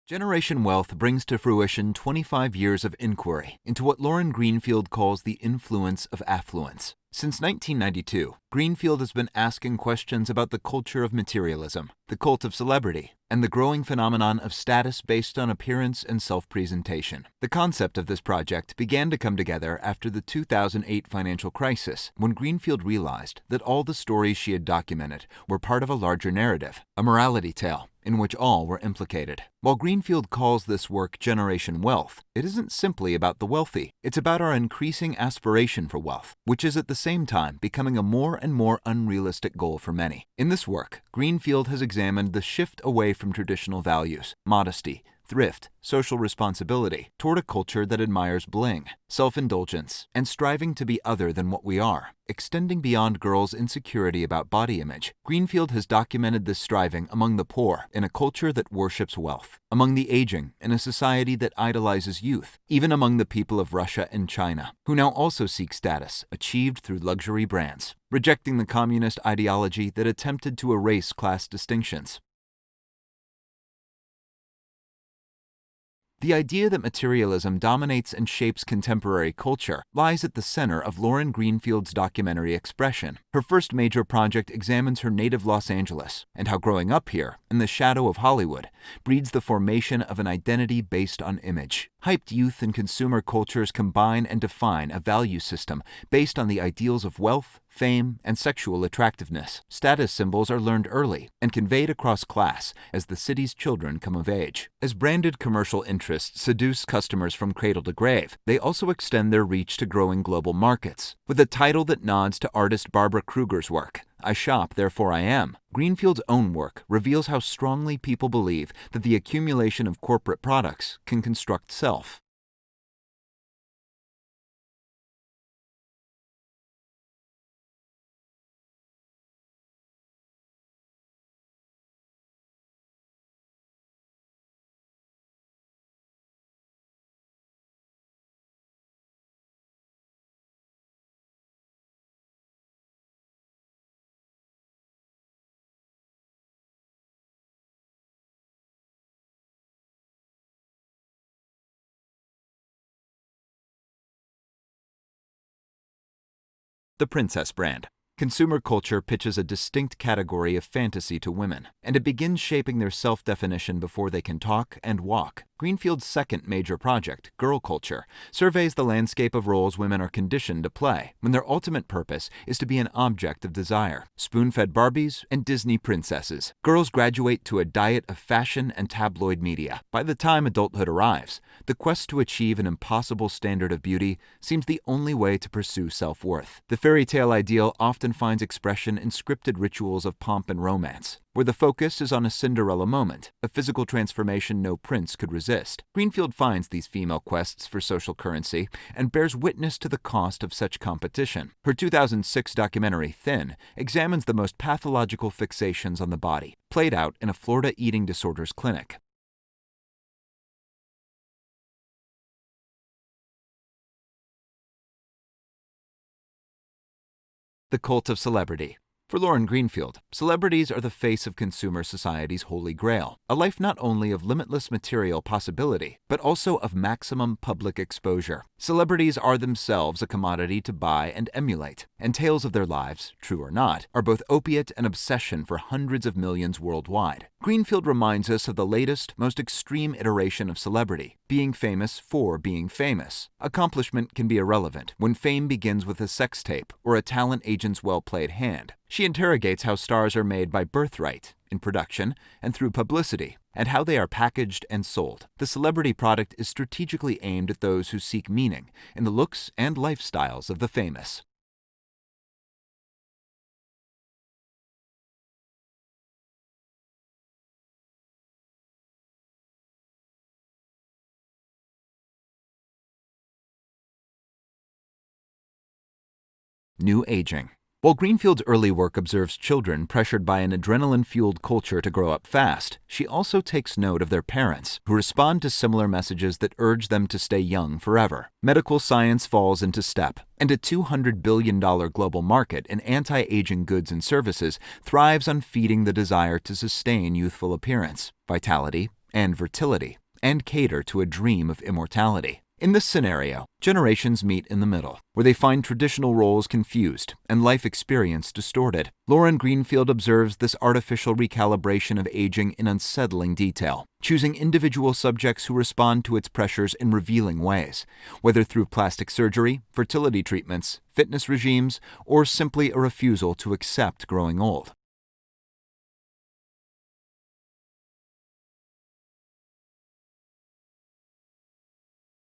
Generation Wealth brings to fruition 25 years of inquiry into what Lauren Greenfield calls the influence of affluence. Since 1992, Greenfield has been asking questions about the culture of materialism, the cult of celebrity, and the growing phenomenon of status based on appearance and self-presentation. The concept of this project began to come together after the 2008 financial crisis, when Greenfield realized that all the stories she had documented were part of a larger narrative, a morality tale, in which all were implicated. While Greenfield calls this work Generation Wealth, it isn't simply about the wealthy. It's about our increasing aspiration for wealth, which is at the same time becoming a more and more unrealistic goal for many. In this work, Greenfield has examined the shift away from traditional values, modesty, thrift, social responsibility, toward a culture that admires bling, self-indulgence, and striving to be other than what we are. Extending beyond girls' insecurity about body image, Greenfield has documented this striving among the poor in a culture that worships wealth, among the aging in a society that idolizes youth, even among the people of Russia and China, who now also seek status achieved through luxury brands, rejecting the communist ideology that attempted to erase class distinctions. The idea that materialism dominates and shapes contemporary culture lies at the center of Lauren Greenfield's documentary Expression. Her first major project examines her native Los Angeles and how growing up here, in the shadow of Hollywood, breeds the formation of an identity based on image. Hyped youth and consumer cultures combine and define a value system based on the ideals of wealth, fame, and sexual attractiveness. Status symbols are learned early and conveyed across class as the city's children come of age. As branded commercial interests seduce customers from cradle to grave, they also extend their reach to growing global markets. With a title that nods to artist Barbara Kruger's work, I Shop, Therefore I Am, Greenfield's own work reveals how strongly people believe that the accumulation of corporate products can construct self. The Princess Brand. Consumer culture pitches a distinct category of fantasy to women, and it begins shaping their self-definition before they can talk and walk. Greenfield's second major project, Girl Culture, surveys the landscape of roles women are conditioned to play when their ultimate purpose is to be an object of desire. Spoon-fed Barbies and Disney princesses. Girls graduate to a diet of fashion and tabloid media. By the time adulthood arrives, the quest to achieve an impossible standard of beauty seems the only way to pursue self-worth. The fairy tale ideal often finds expression in scripted rituals of pomp and romance, where the focus is on a Cinderella moment, a physical transformation no prince could resist. Greenfield finds these female quests for social currency and bears witness to the cost of such competition. Her 2006 documentary, Thin, examines the most pathological fixations on the body, played out in a Florida eating disorders clinic. The cult of celebrity. For Lauren Greenfield, celebrities are the face of consumer society's holy grail, a life not only of limitless material possibility, but also of maximum public exposure. Celebrities are themselves a commodity to buy and emulate, and tales of their lives, true or not, are both opiate and obsession for hundreds of millions worldwide. Greenfield reminds us of the latest, most extreme iteration of celebrity, being famous for being famous. Accomplishment can be irrelevant when fame begins with a sex tape or a talent agent's well-played hand. She interrogates how stars are made by birthright, in production, and through publicity, and how they are packaged and sold. The celebrity product is strategically aimed at those who seek meaning in the looks and lifestyles of the famous. New aging. While Greenfield's early work observes children pressured by an adrenaline-fueled culture to grow up fast, she also takes note of their parents, who respond to similar messages that urge them to stay young forever. Medical science falls into step, and a $200 billion global market in anti-aging goods and services thrives on feeding the desire to sustain youthful appearance, vitality, and fertility, and cater to a dream of immortality. In this scenario, generations meet in the middle, where they find traditional roles confused and life experience distorted. Lauren Greenfield observes this artificial recalibration of aging in unsettling detail, choosing individual subjects who respond to its pressures in revealing ways, whether through plastic surgery, fertility treatments, fitness regimes, or simply a refusal to accept growing old.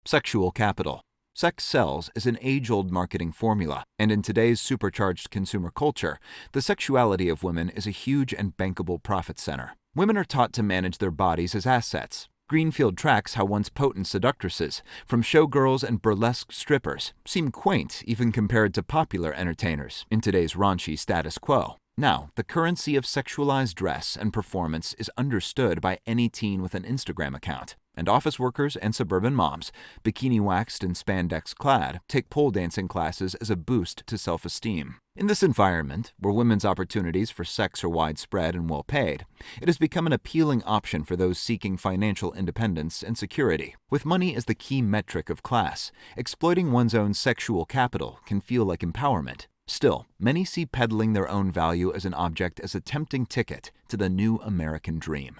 Sexual capital. Sex sells is an age-old marketing formula, and in today's supercharged consumer culture, the sexuality of women is a huge and bankable profit center. Women are taught to manage their bodies as assets. Greenfield tracks how once potent seductresses, from showgirls and burlesque strippers, seem quaint even compared to popular entertainers in today's raunchy status quo. Now, the currency of sexualized dress and performance is understood by any teen with an Instagram account, and office workers and suburban moms, bikini-waxed and spandex-clad, take pole dancing classes as a boost to self-esteem. In this environment, where women's opportunities for sex are widespread and well-paid, it has become an appealing option for those seeking financial independence and security. With money as the key metric of class, exploiting one's own sexual capital can feel like empowerment. Still, many see peddling their own value as an object as a tempting ticket to the new American dream.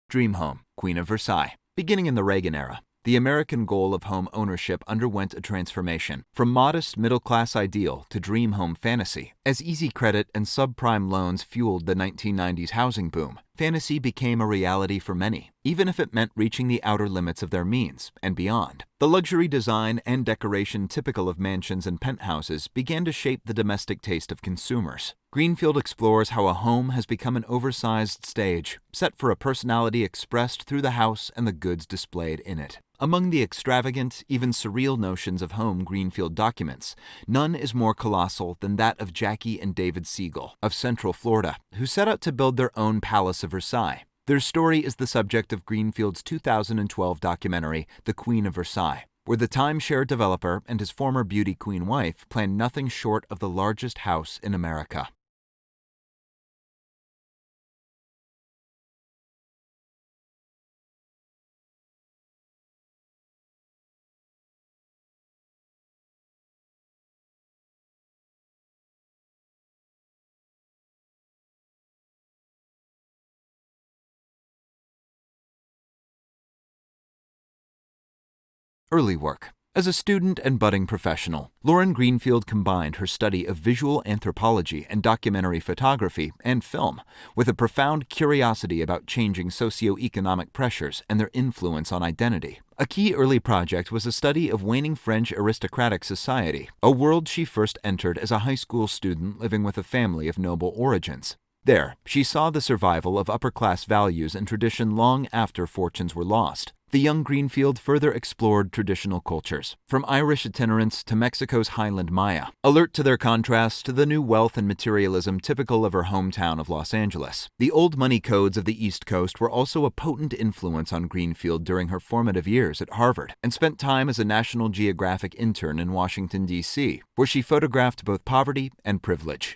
Dream home, Queen of Versailles. Beginning in the Reagan era, the American goal of home ownership underwent a transformation from modest middle-class ideal to dream home fantasy. As easy credit and subprime loans fueled the 1990s housing boom, fantasy became a reality for many, even if it meant reaching the outer limits of their means and beyond. The luxury design and decoration typical of mansions and penthouses began to shape the domestic taste of consumers. Greenfield explores how a home has become an oversized stage, set for a personality expressed through the house and the goods displayed in it. Among the extravagant, even surreal notions of home Greenfield documents, none is more colossal than that of Jackie and David Siegel of Central Florida, who set out to build their own Palace of Versailles. Their story is the subject of Greenfield's 2012 documentary, The Queen of Versailles, where the timeshare developer and his former beauty queen wife planned nothing short of the largest house in America. Early work. As a student and budding professional, Lauren Greenfield combined her study of visual anthropology and documentary photography and film with a profound curiosity about changing socioeconomic pressures and their influence on identity. A key early project was a study of waning French aristocratic society, a world she first entered as a high school student living with a family of noble origins. There, she saw the survival of upper-class values and tradition long after fortunes were lost. The young Greenfield further explored traditional cultures, from Irish itinerants to Mexico's Highland Maya, alert to their contrasts to the new wealth and materialism typical of her hometown of Los Angeles. The old money codes of the East Coast were also a potent influence on Greenfield during her formative years at Harvard, and spent time as a National Geographic intern in Washington, D.C., where she photographed both poverty and privilege.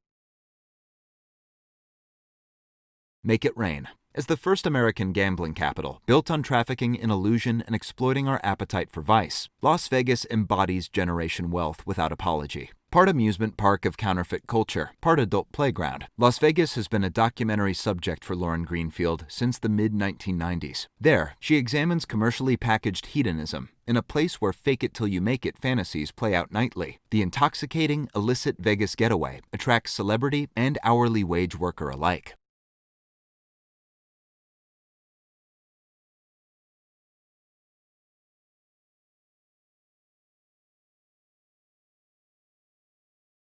Make it rain. As the first American gambling capital, built on trafficking in illusion and exploiting our appetite for vice, Las Vegas embodies generation wealth without apology. Part amusement park of counterfeit culture, part adult playground, Las Vegas has been a documentary subject for Lauren Greenfield since the mid-1990s. There, she examines commercially packaged hedonism in a place where fake-it-till-you-make-it fantasies play out nightly. The intoxicating, illicit Vegas getaway attracts celebrity and hourly wage worker alike.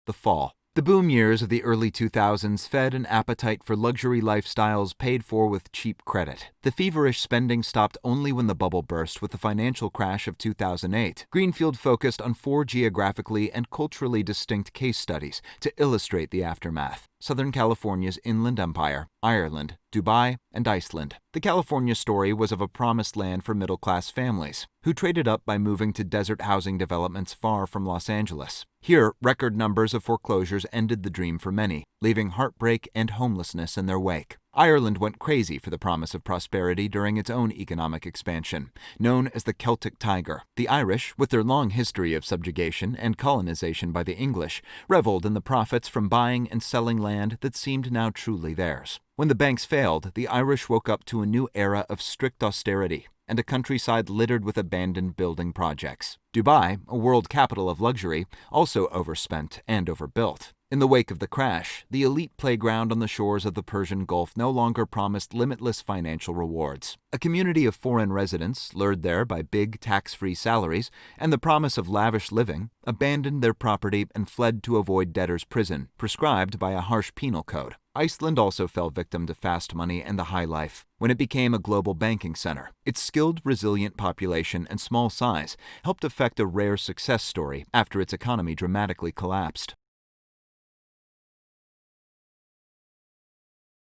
The fall. The boom years of the early 2000s fed an appetite for luxury lifestyles paid for with cheap credit. The feverish spending stopped only when the bubble burst with the financial crash of 2008. Greenfield focused on 4 geographically and culturally distinct case studies to illustrate the aftermath. Southern California's Inland Empire, Ireland, Dubai, and Iceland. The California story was of a promised land for middle-class families, who traded up by moving to desert housing developments far from Los Angeles. Here, record numbers of foreclosures ended the dream for many, leaving heartbreak and homelessness in their wake. Ireland went crazy for the promise of prosperity during its own economic expansion, known as the Celtic Tiger. The Irish, with their long history of subjugation and colonization by the English, reveled in the profits from buying and selling land that seemed now truly theirs. When the banks failed, the Irish woke up to a new era of strict austerity and a countryside littered with abandoned building projects. Dubai, a world capital of luxury, also overspent and overbuilt. In the wake of the crash, the elite playground on the shores of the Persian Gulf no longer promised limitless financial rewards. A community of foreign residents, lured there by big tax-free salaries and the promise of lavish living, abandoned their property and fled to avoid debtor's prison, prescribed by a harsh penal code. Iceland also fell victim to fast money and the high life when it became a global banking center. Its skilled, resilient population and small size helped effect a rare success story after its economy dramatically collapsed.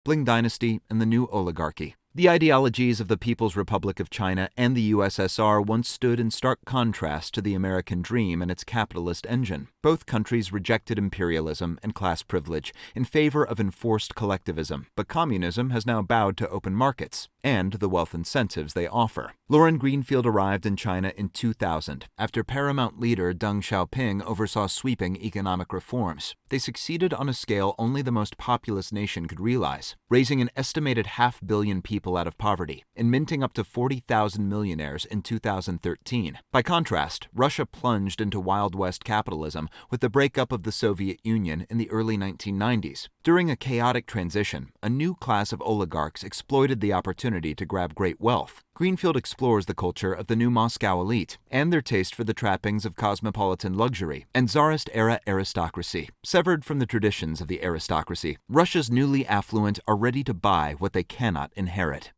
Bling Dynasty and the New Oligarchy. The ideologies of the People's Republic of China and the USSR once stood in stark contrast to the American dream and its capitalist engine. Both countries rejected imperialism and class privilege in favor of enforced collectivism, but communism has now bowed to open markets and the wealth incentives they offer. Lauren Greenfield arrived in China in 2000 after paramount leader Deng Xiaoping oversaw sweeping economic reforms. They succeeded on a scale only the most populous nation could realize, raising an estimated 500 million people out of poverty and minting up to 40,000 millionaires in 2013. By contrast, Russia plunged into Wild West capitalism with the breakup of the Soviet Union in the early 1990s. During a chaotic transition, a new class of oligarchs exploited the opportunity to grab great wealth. Greenfield explores the culture of the new Moscow elite and their taste for the trappings of cosmopolitan luxury and Tsarist-era aristocracy. Severed from the traditions of the aristocracy, Russia's newly affluent are ready to buy what they cannot inherit.